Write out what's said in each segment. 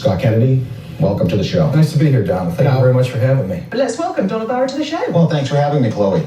Scott Kennedy, welcome to the show. Nice to be here, Don. Thank you very much for having me. But let's welcome Donna Barrow to the show. Well, thanks for having me, Chloe.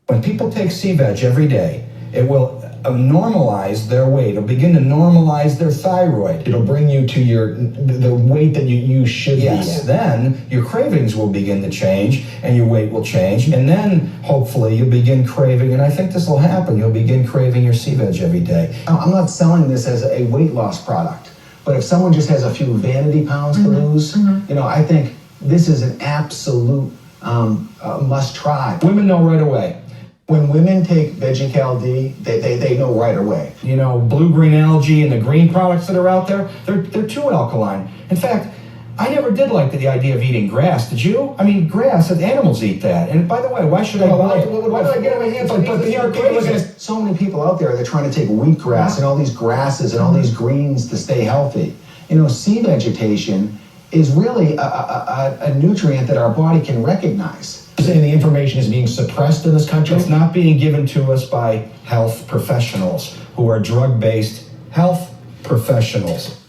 When people take C-Veg every day, it will normalize their weight. It'll begin to normalize their thyroid. It'll bring you to the weight that you should be at. Then your cravings will begin to change and your weight will change. And then hopefully you'll begin craving, and I think this will happen, you'll begin craving your C-Veg every day. I'm not selling this as a weight loss product, but if someone just has a few vanity pounds to lose, I think this is an absolute must try. Women know right away. When women take Vegg D, they know right away. You know, blue-green algae and the green products that are out there, they're too alkaline. In fact, I never did like the idea of eating grass. Did you? I mean, grass, animals eat that. And by the way, why should I buy it? Why do I get my hands on it? There's so many people out there that are trying to take wheatgrass and all these grasses and all these greens to stay healthy. C vegetation is really a nutrient that our body can recognize. Saying the information is being suppressed in this country? It's not being given to us by health professionals who are drug-based health professionals.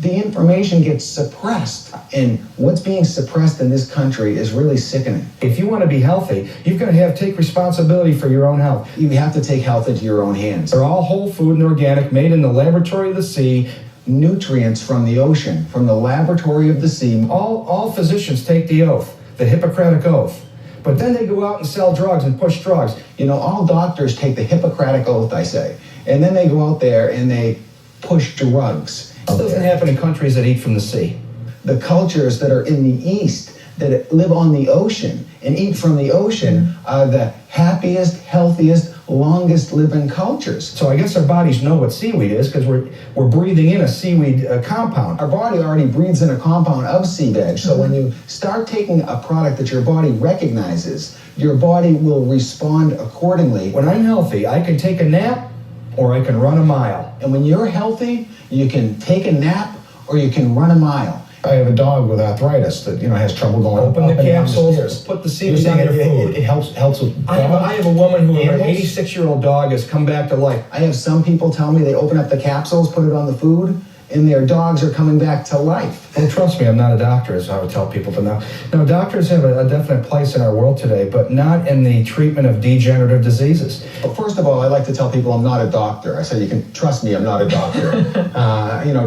The information gets suppressed, and what's being suppressed in this country is really sickening. If you want to be healthy, you've got to take responsibility for your own health. You have to take health into your own hands. They're all whole food and organic, made in the laboratory of the sea. Nutrients from the ocean, from the laboratory of the sea. All physicians take the oath, the Hippocratic Oath. But then they go out and sell drugs and push drugs. All doctors take the Hippocratic Oath, I say. And then they go out there and they push drugs. This doesn't happen in countries that eat from the sea. The cultures that are in the East that live on the ocean and eat from the ocean are the happiest, healthiest, longest living cultures. So I guess our bodies know what seaweed is because we're breathing in a seaweed compound. Our body already breathes in a compound of sea veg. So when you start taking a product that your body recognizes, your body will respond accordingly. When I'm healthy, I can take a nap or I can run a mile. And when you're healthy, you can take a nap or you can run a mile. I have a dog with arthritis that has trouble going Open up the and down capsules, the stairs. put the seaweed on their food. It helps with I have a woman who, her animals? 86-year-old dog has come back to life. I have some people tell me they open up the capsules, put it on the food, and their dogs are coming back to life. Well, trust me, I'm not a doctor, as I would tell people to know. Now, doctors have a definite place in our world today, but not in the treatment of degenerative diseases. But first of all, I like to tell people I'm not a doctor. I say you can trust me, I'm not a doctor.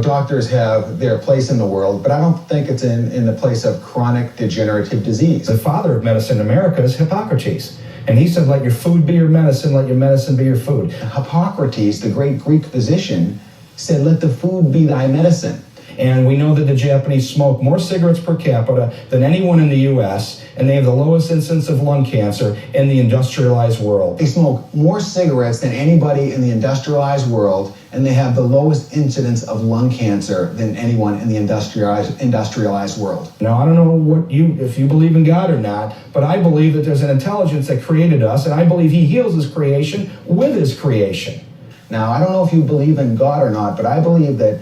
Doctors have their place in the world, but I don't think it's in the place of chronic degenerative disease. The father of medicine in America is Hippocrates. And he said, let your food be your medicine, let your medicine be your food. Hippocrates, the great Greek physician, said, let the food be thy medicine. And we know that the Japanese smoke more cigarettes per capita than anyone in the U.S., and they have the lowest incidence of lung cancer in the industrialized world. They smoke more cigarettes than anybody in the industrialized world, and they have the lowest incidence of lung cancer than anyone in the industrialized world. Now, I don't know if you believe in God or not, but I believe that there's an intelligence that created us, and I believe he heals his creation with his creation. Now, I don't know if you believe in God or not, but I believe that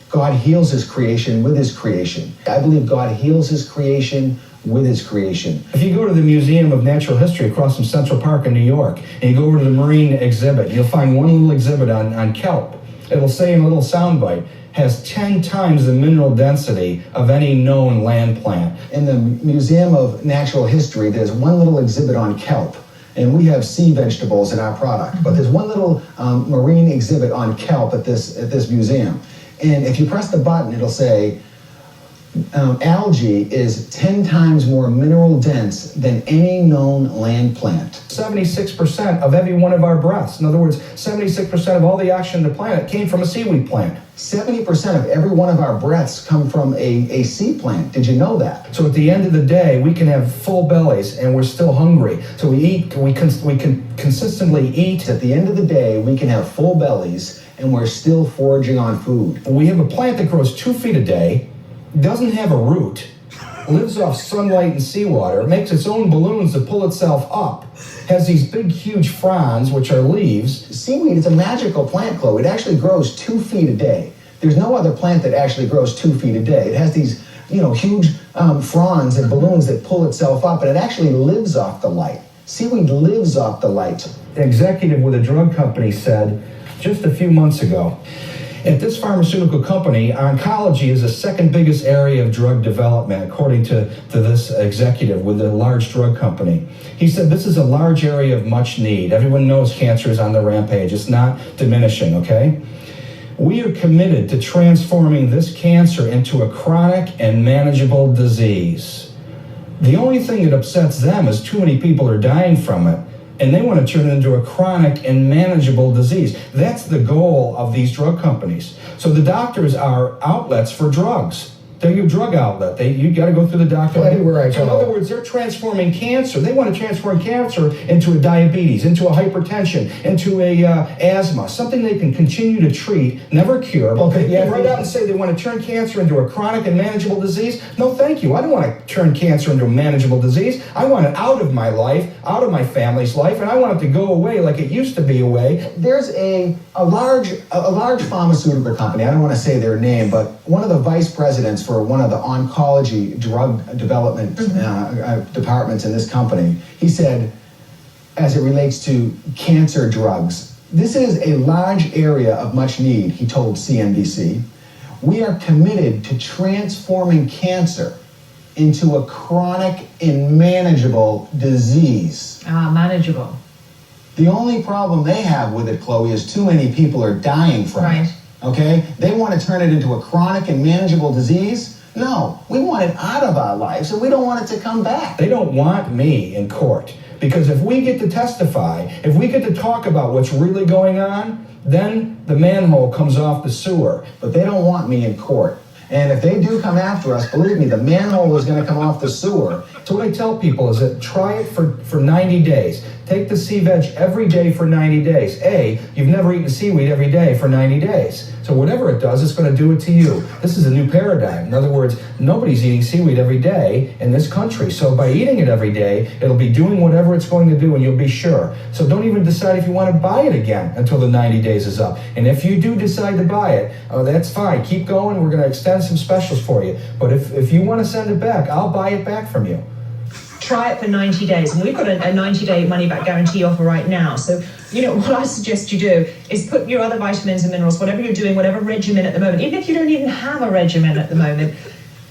God heals his creation with his creation. I believe God heals his creation with his creation. If you go to the Museum of Natural History across from Central Park in New York, and you go over to the marine exhibit, you'll find one little exhibit on kelp. It'll say in a little soundbite, has 10 times the mineral density of any known land plant. In the Museum of Natural History, there's one little exhibit on kelp. And we have sea vegetables in our product, but there's one little marine exhibit on kelp at this museum. And if you press the button, it'll say, algae is 10 times more mineral dense than any known land plant. 76% of every one of our breaths. In other words, 76% of all the oxygen in the planet came from a seaweed plant. 70% of every one of our breaths come from a sea plant. Did you know that? So at the end of the day, we can have full bellies and we're still hungry. So we can consistently eat. At the end of the day, we can have full bellies and we're still foraging on food. We have a plant that grows 2 feet a day, doesn't have a root, lives off sunlight and seawater, makes its own balloons to pull itself up, has these big, huge fronds, which are leaves. Seaweed is a magical plant, Chloe. It actually grows 2 feet a day. There's no other plant that actually grows 2 feet a day. It has these, huge fronds and balloons that pull itself up, and it actually lives off the light. Seaweed lives off the light. An executive with a drug company said just a few months ago, At this pharmaceutical company, oncology is the second biggest area of drug development, according to this executive with a large drug company. He said this is a large area of much need. Everyone knows cancer is on the rampage. It's not diminishing, okay? We are committed to transforming this cancer into a chronic and manageable disease. The only thing that upsets them is too many people are dying from it, and they want to turn it into a chronic and manageable disease. That's the goal of these drug companies. So the doctors are outlets for drugs. They're your drug outlet. You got to go through the doctor. Well, everywhere I So in go. other words, they're transforming cancer. They want to transform cancer into a diabetes, into a hypertension, into a asthma, something they can continue to treat, never cure. But Okay, yeah, they right out and say they want to turn cancer into a chronic and manageable disease. No, thank you. I don't want to turn cancer into a manageable disease. I want it out of my life, out of my family's life, and I want it to go away like it used to be away. There's a large pharmaceutical company, I don't want to say their name, but one of the vice presidents for one of the oncology drug development departments in this company, he said, as it relates to cancer drugs, this is a large area of much need, he told CNBC. We are committed to transforming cancer into a chronic and manageable disease. Manageable. The only problem they have with it, Chloe, is too many people are dying from it. Okay? They want to turn it into a chronic and manageable disease. No, we want it out of our lives, and we don't want it to come back. They don't want me in court, because if we get to testify, if we get to talk about what's really going on, then the manhole comes off the sewer. But they don't want me in court. And if they do come after us, believe me, the manhole is going to come off the sewer. So what I tell people is that try it for 90 days. Take the sea veg every day for 90 days. You've never eaten seaweed every day for 90 days. So whatever it does, it's going to do it to you. This is a new paradigm. In other words, nobody's eating seaweed every day in this country. So by eating it every day, it'll be doing whatever it's going to do, and you'll be sure. So don't even decide if you want to buy it again until the 90 days is up. And if you do decide to buy it, that's fine. Keep going. We're going to extend some specials for you. But if you want to send it back, I'll buy it back from you. Try it for 90 days. And we've got a 90-day money-back guarantee offer right now. So, what I suggest you do is put your other vitamins and minerals, whatever you're doing, whatever regimen at the moment, even if you don't even have a regimen at the moment,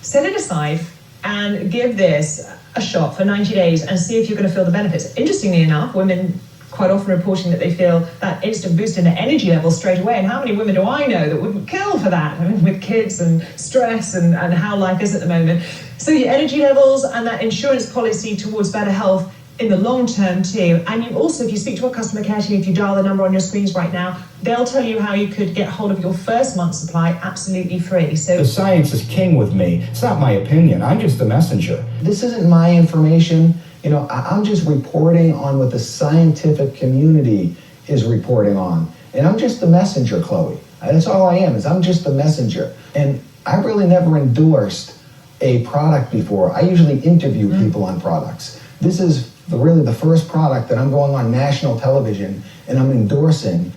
set it aside and give this a shot for 90 days and see if you're going to feel the benefits. Interestingly enough, women quite often reporting that they feel that instant boost in their energy levels straight away. And how many women do I know that would kill for that? I mean, with kids and stress and how life is at the moment. So your energy levels and that insurance policy towards better health in the long term too. And you also, if you speak to a customer care team, if you dial the number on your screens right now, they'll tell you how you could get hold of your first month's supply absolutely free. So the science is king with me. It's not my opinion. I'm just the messenger. This isn't my information. I'm just reporting on what the scientific community is reporting on. And I'm just the messenger, Chloe. That's all I am, is I'm just the messenger. And I really never endorsed a product before. I usually interview people on products. This is really the first product that I'm going on national television and I'm endorsing